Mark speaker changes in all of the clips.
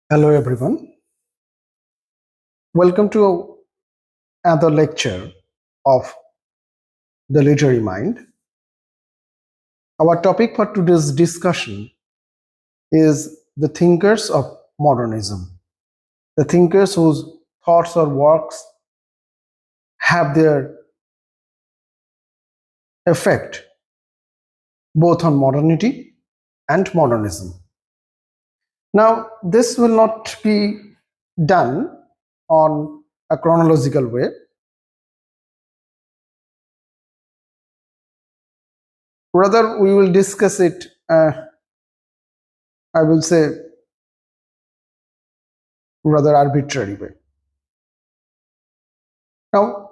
Speaker 1: Hello everyone. Welcome to another lecture of the literary mind. Our topic for today's discussion is the thinkers of modernism. The thinkers whose thoughts or works have their effect both on modernity and modernism. Now, this will not be done on a chronological way. Rather, we will discuss it, I will say, rather arbitrary way. Now,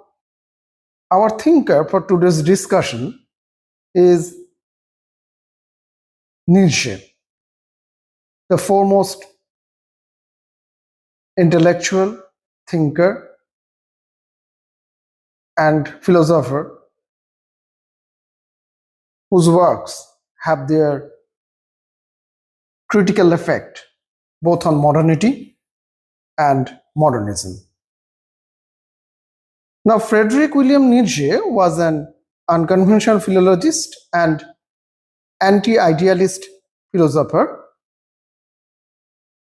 Speaker 1: our thinker for today's discussion is Nietzsche, the foremost intellectual thinker and philosopher whose works have their critical effect both on modernity and modernism. Now, Friedrich William Nietzsche was an unconventional philologist and anti-idealist philosopher.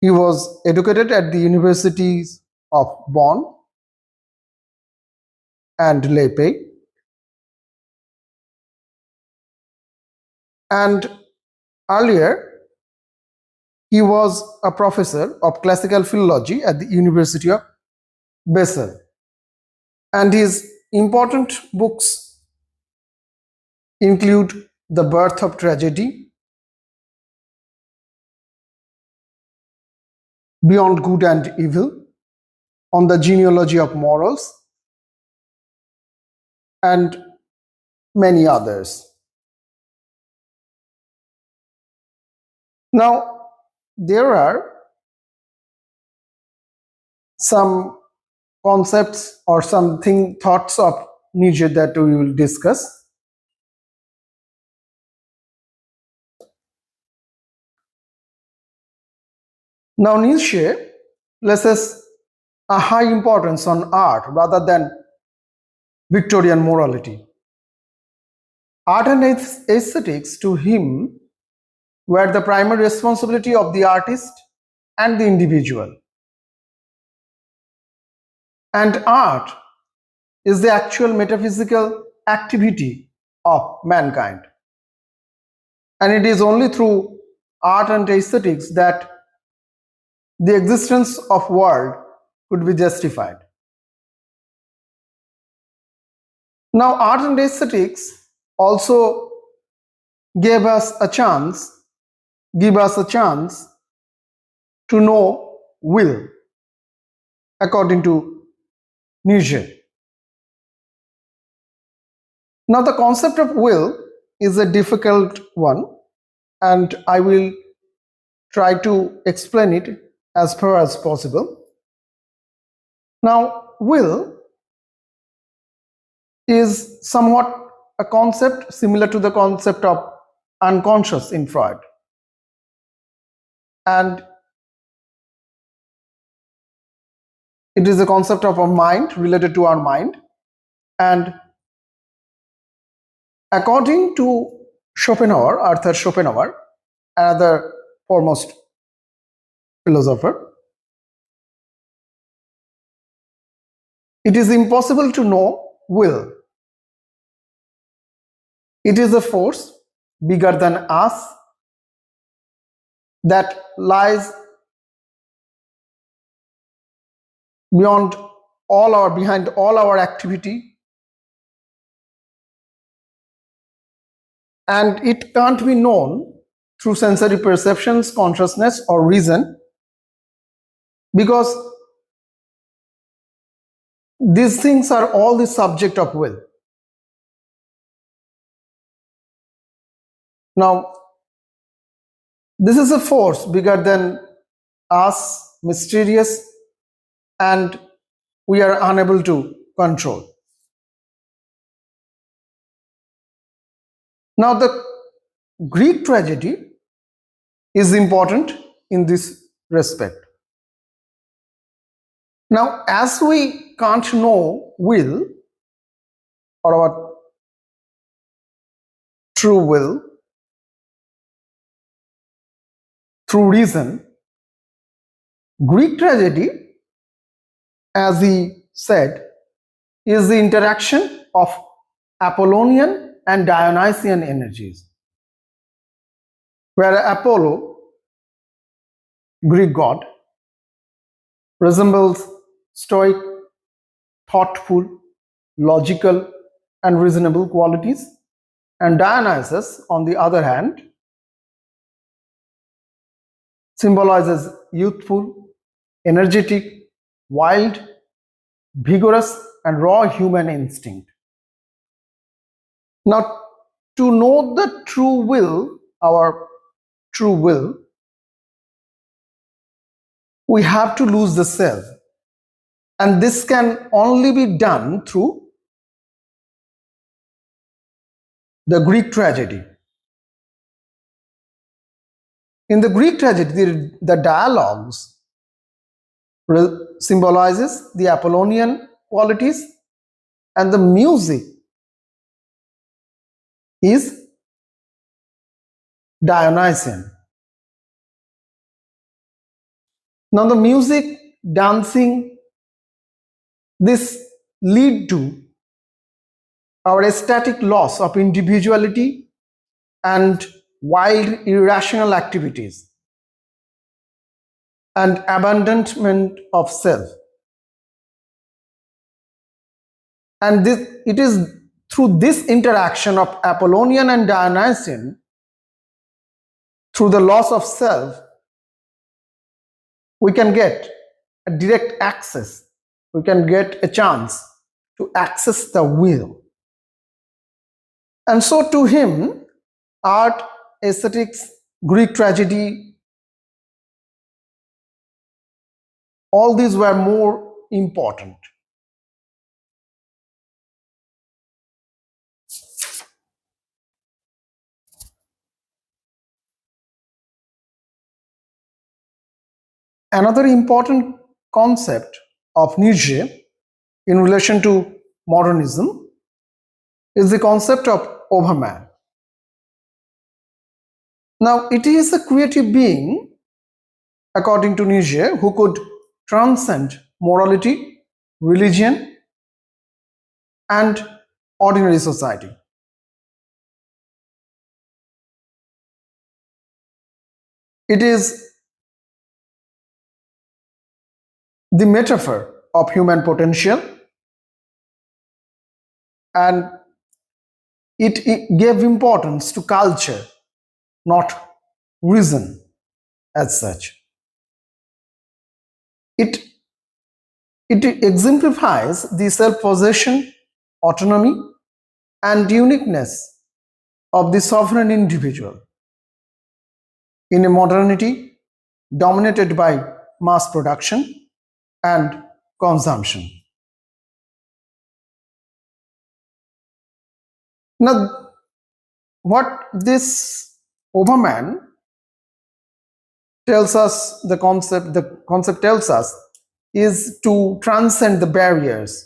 Speaker 1: He was educated at the universities of Bonn and Leipzig, and earlier he was a professor of classical philology at the University of Basel. And his important books include The Birth of Tragedy, Beyond Good and Evil, On the Genealogy of Morals, and many others. Now, there are some concepts or something thoughts of Nietzsche that we will discuss. Now, Nietzsche places a high importance on art rather than Victorian morality. Art and aesthetics to him were the primary responsibility of the artist and the individual. And art is the actual metaphysical activity of mankind. And it is only through art and aesthetics that the existence of world could be justified. Now, art and aesthetics also give us a chance to know will, according to Nietzsche. Now, the concept of will is a difficult one, and I will try to explain it as far as possible. Now, will is somewhat a concept similar to the concept of unconscious in Freud. And it is a concept of our mind, related to our mind. And according to Arthur Schopenhauer, another foremost philosopher, it is impossible to know will. It is a force bigger than us that lies behind all our activity, and it can't be known through sensory perceptions, consciousness, or reason, because these things are all the subject of will. Now, this is a force bigger than us, mysterious, and we are unable to control. Now, the Greek tragedy is important in this respect. Now, as we can't know will or our true will through reason, Greek tragedy, as he said, is the interaction of Apollonian and Dionysian energies, where Apollo, Greek god, resembles stoic, thoughtful, logical, and reasonable qualities, and Dionysus, on the other hand, symbolizes youthful, energetic, wild, vigorous, and raw human instinct. Now, to know the true will, our true will, we have to lose the self. And this can only be done through the Greek tragedy. In the Greek tragedy, the dialogues symbolizes the Apollonian qualities, and the music is Dionysian. Now the music, dancing, this lead to our ecstatic loss of individuality and wild irrational activities and abandonment of self. And it is through this interaction of Apollonian and Dionysian, through the loss of self, we can get a direct access, we can get a chance to access the will. And so to him, art, aesthetics, Greek tragedy, all these were more important. Another important concept of Nietzsche in relation to modernism is the concept of overman. Now, it is a creative being, according to Nietzsche, who could transcend morality, religion, and ordinary society. It is the metaphor of human potential, and it gave importance to culture, not reason as such. It exemplifies the self-possession, autonomy, and uniqueness of the sovereign individual in a modernity dominated by mass production and consumption. Now, what this overman tells us, the concept tells us, is to transcend the barriers,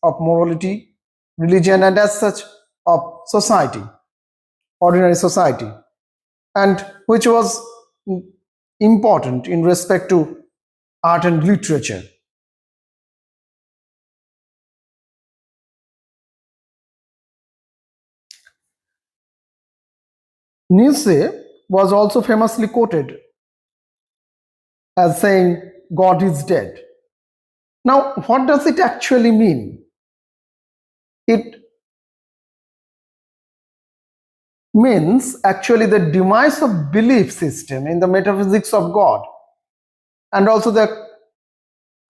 Speaker 1: of morality, religion, and as such of society, ordinary society, and which was important in respect to art and literature. Nietzsche was also famously quoted as saying, "God is dead." Now, what does it actually mean? It means actually the demise of belief system in the metaphysics of God, and also the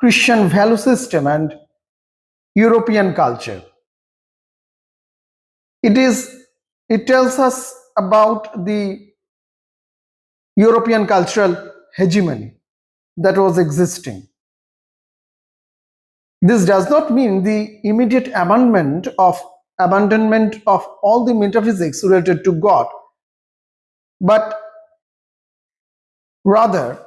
Speaker 1: Christian value system and European culture. It tells us about the European cultural hegemony that was existing. This does not mean the immediate abandonment of all the metaphysics related to God, but rather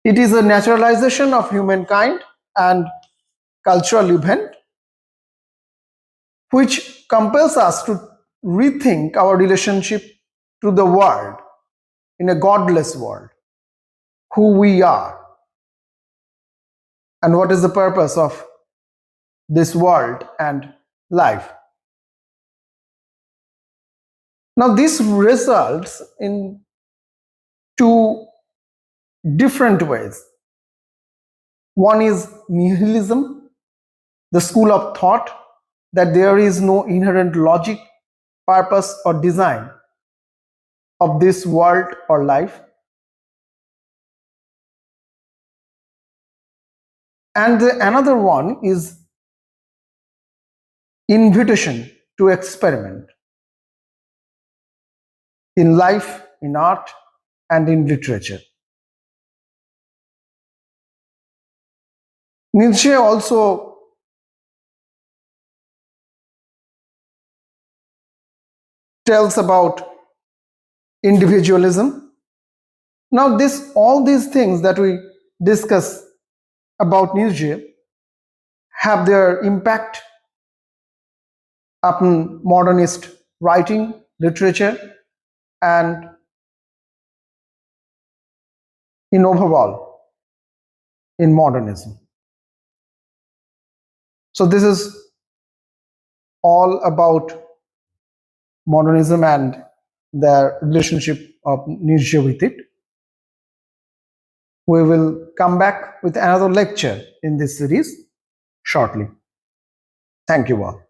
Speaker 1: It is a naturalization of humankind and cultural event which compels us to rethink our relationship to the world in a godless world, who we are, and what is the purpose of this world and life. Now, this results in two different ways. One is nihilism, the school of thought that there is no inherent logic, purpose, or design of this world or life. And another one is invitation to experiment in life, in art, and in literature. Nietzsche also tells about individualism. Now, all these things that we discuss about Nietzsche have their impact upon modernist writing, literature, and in overall in modernism. So this is all about modernism and the relationship of Nietzsche with it. We will come back with another lecture in this series shortly. Thank you all.